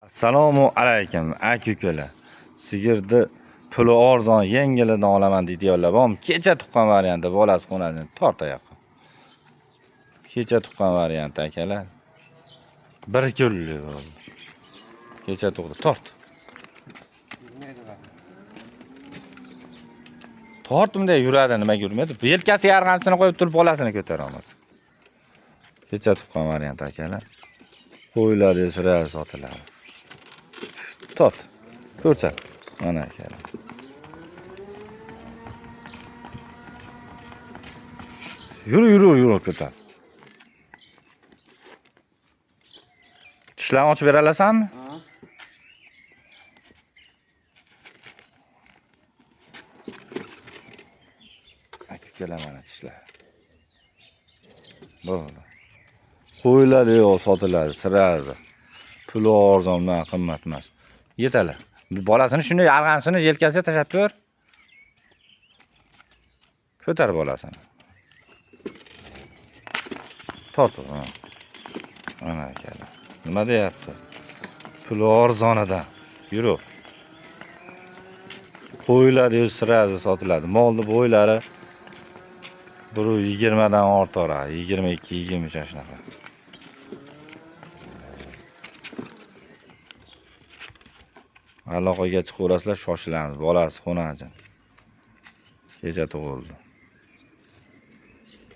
Assalomu alaykum aka-ukalar. Sigirni puli arzon, yengilidan olaman deydiganlar bormi? Kecha tuqqan varianti bolasi qo'nadi. Tort oyoqqa. Kecha tuqqan varianti akalar. 1 kunlik bo'ldi. Kecha tug'di. Tort. Tortimda yuradi, nima yurmaydi? Yelkasi yarg'amchini qo'yib turib bolasini ko'tara olmas. Kecha tuqqan variant akalar. Qo'ylar sira sotiladi. Tot. Ko'rsat. Mana akalar. Yur ko'tar. Tishlarni ochib bera olasanmi? Aka-ukalar mana tishlar. Bo'ldi. Qo'ylar yo'q sotiladi, sirazi. Puli arzondan qimmat emas. Yetadi. Bolasini shunday yarg'amchini yelkasiga tashab ber. Ko'tar bolasini. Tort. Mana akalar. Nima deyapti? Puli arzonidan. Yuru. Qo'ylar sirazi sotiladi. Molni bo'ylari 120 dan ortiqroq, 22-23 shunaqa. Aloqaga chiqaverasizlar, shoshilamiz. Bolasi qo'najin. Kecha tug'ildi.